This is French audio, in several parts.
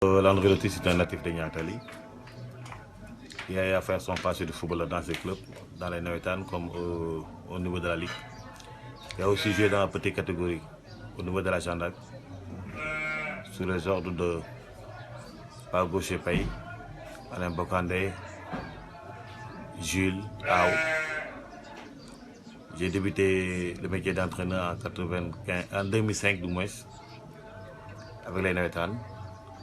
Landrelotti, c'est un natif de Niantali qui a fait son passé de footballeur dans ses clubs, dans les Navetan comme au niveau de la Ligue. Il a aussi joué dans la petite catégorie au niveau de la gendarme, sous les ordres de Pape Gaucher Paye, Alain Bokandé, Jules, Ao. J'ai débuté le métier d'entraîneur en 2005 du moins, avec les Navetan,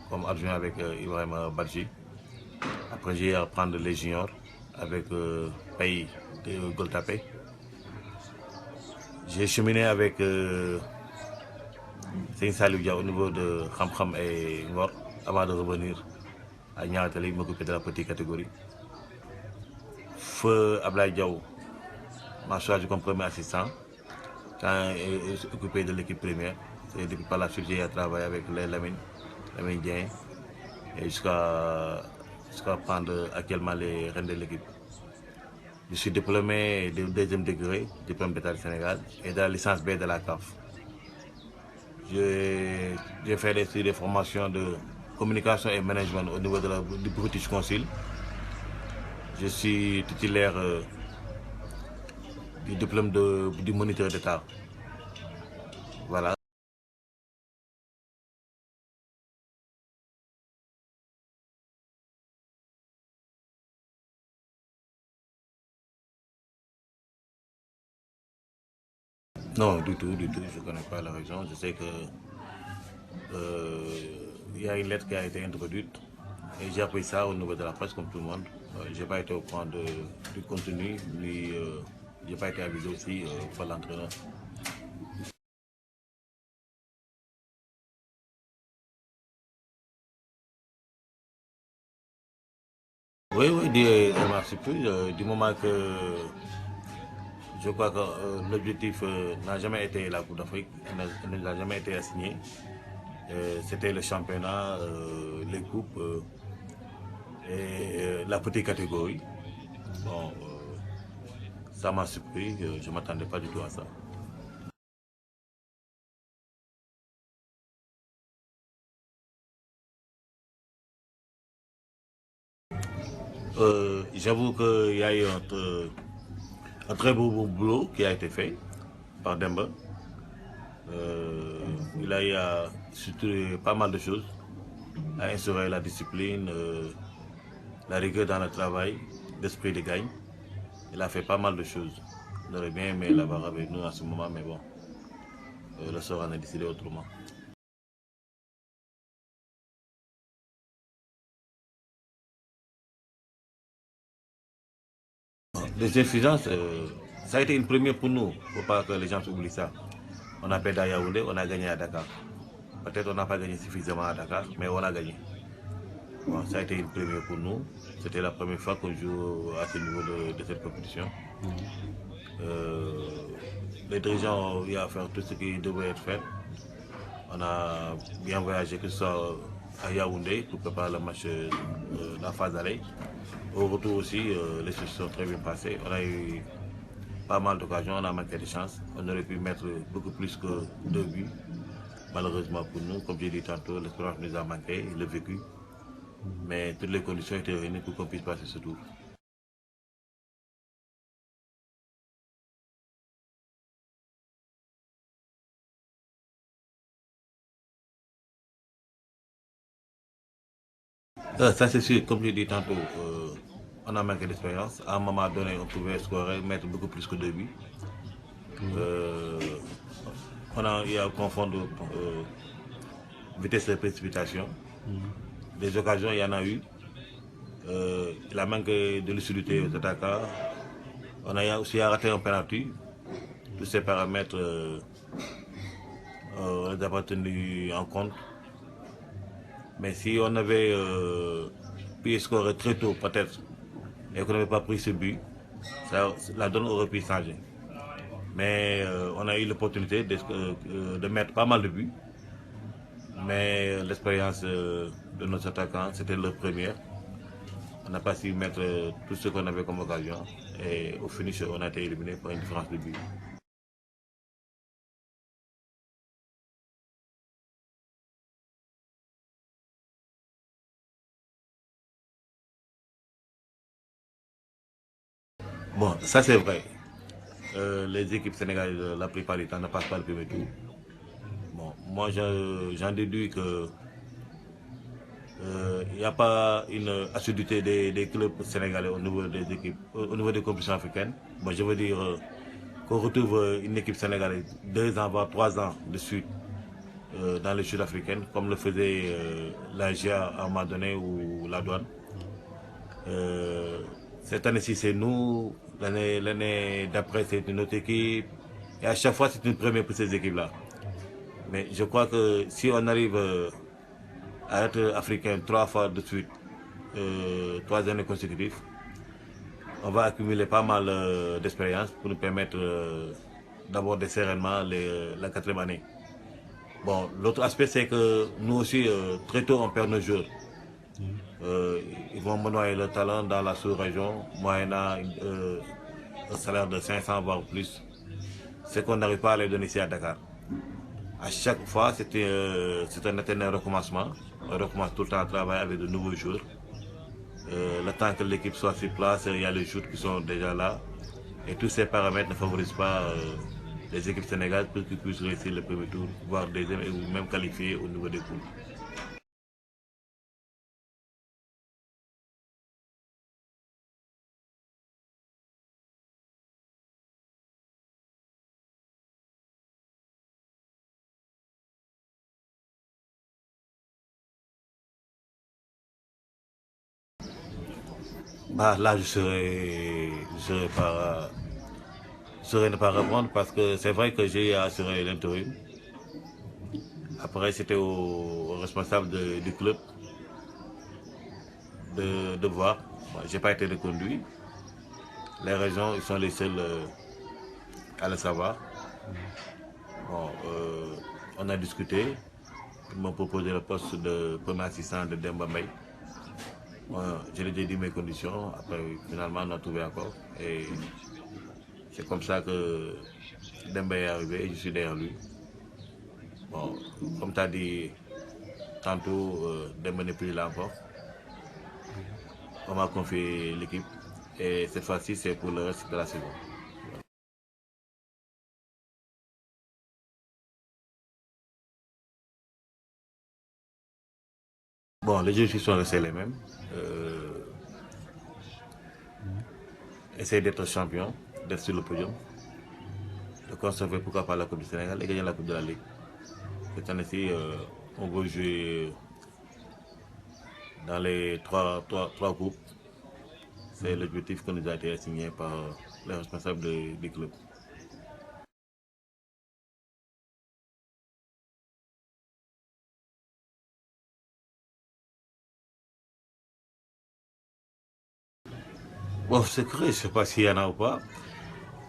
comme adjoint avec Ibrahim Badji. Après, j'ai appris les juniors avec Paye de Goltapé. J'ai cheminé avec Seigne Salou Dia au niveau de Khamkham et Ngor avant de revenir à Niantali, m'occuper de la petite catégorie. Feu Ablaye Diaw m'a choisi comme premier assistant quand il s'est occupé de l'équipe première. Et depuis par la suite, j'ai travaillé avec les Lamine Dieng et jusqu'à prendre actuellement les rênes de l'équipe. Je suis diplômé de deuxième degré, diplôme d'État du Sénégal et de la licence B de la CAF. J'ai fait des formations de communication et management au niveau du British Council. Je suis titulaire du diplôme du moniteur d'État. Voilà. Non, du tout, je ne connais pas la région. Je sais que il y a une lettre qui a été introduite et j'ai appris ça au niveau de la presse comme tout le monde. Je n'ai pas été au courant du contenu, ni je n'ai pas été avisé aussi par l'entraîneur. Oui, merci plus. Du moment que je crois que l'objectif n'a jamais été la Coupe d'Afrique, elle n'a jamais été assignée. C'était le championnat, les coupes et la petite catégorie. Bon, ça m'a surpris, je ne m'attendais pas du tout à ça. J'avoue qu'il y a eu un très beau boulot qui a été fait par Demba. Il a eu surtout pas mal de choses à instaurer la discipline, la rigueur dans le travail, l'esprit de gagne. Il a fait pas mal de choses. On aurait bien aimé l'avoir avec nous à ce moment, mais bon, le sort en a décidé autrement. Les exigences, ça a été une première pour nous. Il ne faut pas que les gens oublient ça. On a perdu à Yaoundé, on a gagné à Dakar. Peut-être on n'a pas gagné suffisamment à Dakar, mais on a gagné. Bon, ça a été une première pour nous. C'était la première fois qu'on joue à ce niveau de cette compétition. Euh, les dirigeants ont eu à faire tout ce qui devait être fait. On a bien voyagé, que ce soit à Yaoundé pour préparer le match de la phase d'aller. Au retour aussi, les choses sont très bien passées. On a eu pas mal d'occasions, on a manqué de chance. On aurait pu mettre beaucoup plus que 2 buts. Malheureusement pour nous, comme j'ai dit tantôt, l'expérience nous a manqué, le vécu. Mais toutes les conditions étaient réunies pour qu'on puisse passer ce tour. Ça c'est sûr, comme j'ai dit tantôt, on a manqué d'expérience. À un moment donné, on pouvait scorer, mettre beaucoup plus que 2 buts. Euh, on a eu à confondre vitesse et précipitation. Des occasions, il y en a eu. Il a manqué de lucidité aux attaquants. On a aussi raté un penalty. Tous ces paramètres, on les a pas tenus en compte. Mais si on avait pu scorer très tôt, peut-être, et qu'on n'avait pas pris ce but, la donne aurait pu changer. Mais on a eu l'opportunité de mettre pas mal de buts. Mais l'expérience de nos attaquants, c'était leur première. On n'a pas su mettre tout ce qu'on avait comme occasion. Et au finish, on a été éliminé par une différence de but. Bon, ça c'est vrai. Les équipes sénégalaises, la plupart du temps, ne passent pas le premier tour. Bon, moi, j'en déduis que il n'y a pas une assiduité des clubs sénégalais au niveau des équipes, au niveau des compétitions africaines. Bon, je veux dire qu'on retrouve une équipe sénégalaise 2 ans, voire 3 ans de suite dans les Jeux africaines, comme le faisait la GIA à un moment donné ou la douane. Cette année-ci, c'est nous. L'année d'après, c'est une autre équipe. Et à chaque fois, c'est une première pour ces équipes-là. Mais je crois que si on arrive à être africain 3 fois de suite, 3 années consécutives, on va accumuler pas mal d'expérience pour nous permettre d'aborder sereinement la 4e année. Bon, l'autre aspect, c'est que nous aussi, très tôt, on perd nos joueurs. Ils vont noyer le talent dans la sous-région, moyennant un salaire de 500 voire plus. C'est qu'on n'arrive pas à les donner ici à Dakar. À chaque fois, c'est un éternel recommencement. On recommence tout le temps à travailler avec de nouveaux joueurs. Le temps que l'équipe soit sur place, il y a les joueurs qui sont déjà là. Et tous ces paramètres ne favorisent pas les équipes sénégalaises pour qu'ils puissent réussir le premier tour, voire deuxième, ou même qualifier au niveau des poules. Bah, là, je serais ne pas répondre parce que c'est vrai que j'ai assuré l'intérim. Après, c'était au responsable du club de voir. Moi, j'ai pas été reconduit. Les raisons, ils sont les seuls à le savoir. Bon, on a discuté. Ils m'ont proposé le poste de premier assistant de Demba Mbaye. Je lui ai dit mes conditions. Après, finalement, on a trouvé accord. Et c'est comme ça que Demba est arrivé et je suis derrière lui. Bon, comme tu as dit tantôt, Demba n'est plus là encore. On m'a confié l'équipe. Et cette fois-ci, c'est pour le reste de la saison. Bon, les jeux sont restés les mêmes. Essayer d'être champion, d'être sur le podium, de conserver pourquoi pas la Coupe du Sénégal et gagner la Coupe de la Ligue. Cette année-ci, on veut jouer dans les trois groupes. C'est l'objectif qui nous a été assigné par les responsables du club. Bon, c'est vrai, je ne sais pas s'il y en a ou pas,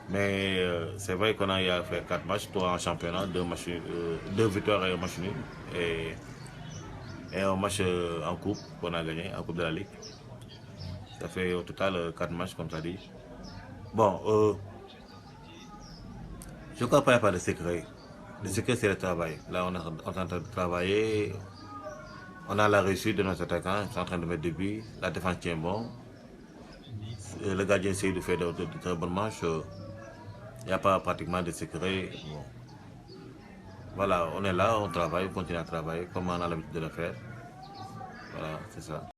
mais c'est vrai qu'on a eu à faire 4 matchs, 3 en championnat, 2 victoires et un match nul, et un match en coupe qu'on a gagné, en coupe de la Ligue. Ça fait au total 4 matchs, comme tu as dit. Bon, je crois pas qu'il n'y a pas de secret. Le secret, c'est le travail. Là, on est en train de travailler. On a la réussite de nos attaquants. Ils sont en train de mettre des buts. La défense tient bon. Le gardien essaie de faire de très bonnes matchs. Il n'y a pas pratiquement de secret. Bon. Voilà, on est là, on travaille, on continue à travailler comme on a l'habitude de le faire. Voilà, c'est ça.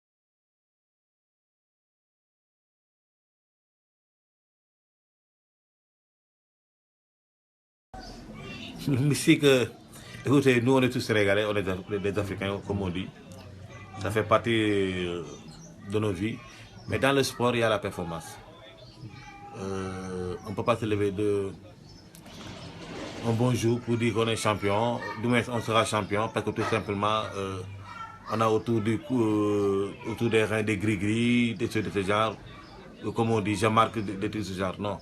Mystique, écoutez, nous on est tous sénégalais, on est des Africains, comme on dit. Ça fait partie de nos vies. Mais dans le sport, il y a la performance. On ne peut pas se lever un bon jour pour dire qu'on est champion. Demain, on sera champion parce que tout simplement, on a autour des reins des gris-gris, des trucs de ce genre. Comme on dit, je marque des trucs de ce genre. Non.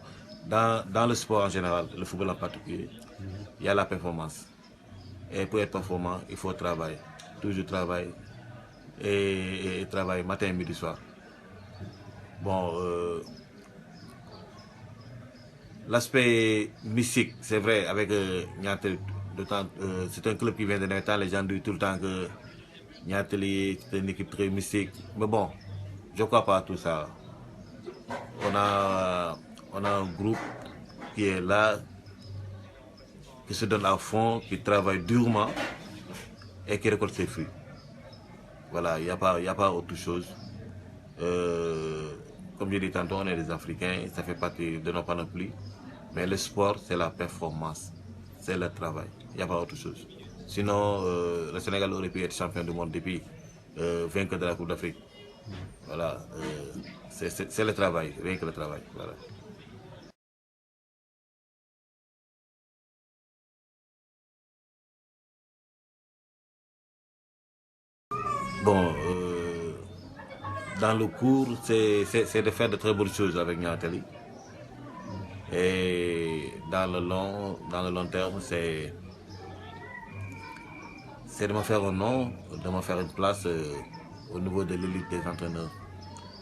Dans le sport en général, le football en particulier, il y a la performance. Et pour être performant, il faut travailler. Toujours travailler. Et travailler matin, midi, soir. Bon, l'aspect mystique, c'est vrai, avec Niantel, c'est un club qui vient de Nétal, les gens disent tout le temps que Niantel c'est une équipe très mystique. Mais bon, je ne crois pas à tout ça. On a on a un groupe qui est là, qui se donne à fond, qui travaille durement et qui récolte ses fruits. Voilà, il n'y a pas autre chose. Comme je dis tantôt, on est des Africains, ça fait partie de nos panoplies. Mais le sport, c'est la performance, c'est le travail. Il n'y a pas autre chose. Sinon, le Sénégal aurait pu être champion du monde depuis vainqueur de la Coupe d'Afrique. Voilà, c'est le travail, rien que le travail. Voilà. Bon, dans le cours, c'est de faire de très bonnes choses avec Niateli. Et dans le long terme, c'est de me faire un nom, de me faire une place au niveau de l'élite des entraîneurs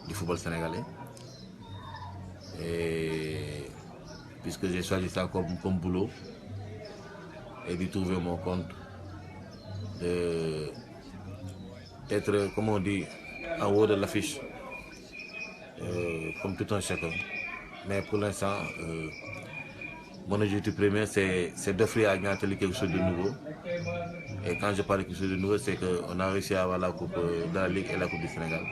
du football sénégalais. Et puisque j'ai choisi ça comme boulot, et d'y trouver mon compte, d'être, comme on dit, en haut de l'affiche, comme tout un chacun. Mais pour l'instant, mon objectif premier, c'est d'offrir à Niateli quelque chose de nouveau. Et quand je parle de quelque chose de nouveau, c'est qu'on a réussi à avoir la Coupe de la Ligue et la Coupe du Sénégal.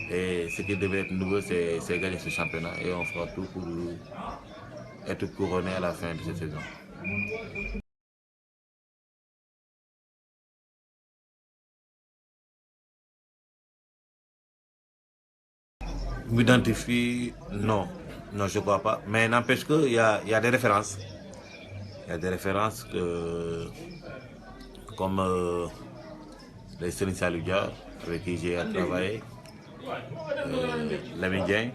Et ce qui devait être nouveau, c'est gagner ce championnat. Et on fera tout pour être couronné à la fin de cette saison. M'identifie, non. Non, je ne crois pas. Mais n'empêche qu'il y a des références. Il y a des références comme les Serigne Saliou Dia, avec qui j'ai travaillé, Lamine Dieng,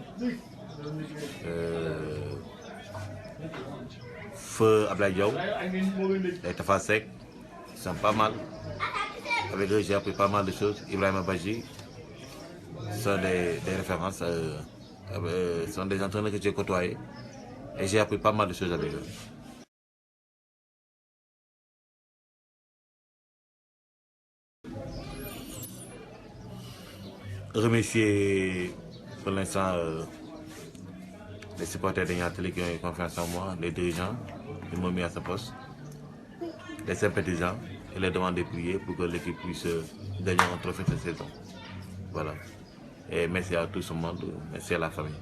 Feu Ablaye Diaw, et Tafa Seck, ils sont pas mal. Avec eux, j'ai appris pas mal de choses. Ibrahima Badji, ce sont des références, ce sont des entraîneurs que j'ai côtoyés. Et j'ai appris pas mal de choses avec eux. Remercier pour l'instant les supporters de Niateli qui ont eu confiance en moi, les dirigeants qui m'ont mis à sa poste, les sympathisants et les demander de prier pour que l'équipe puisse gagner un trophée cette saison. Voilà. Et merci à tout le monde, merci à la famille.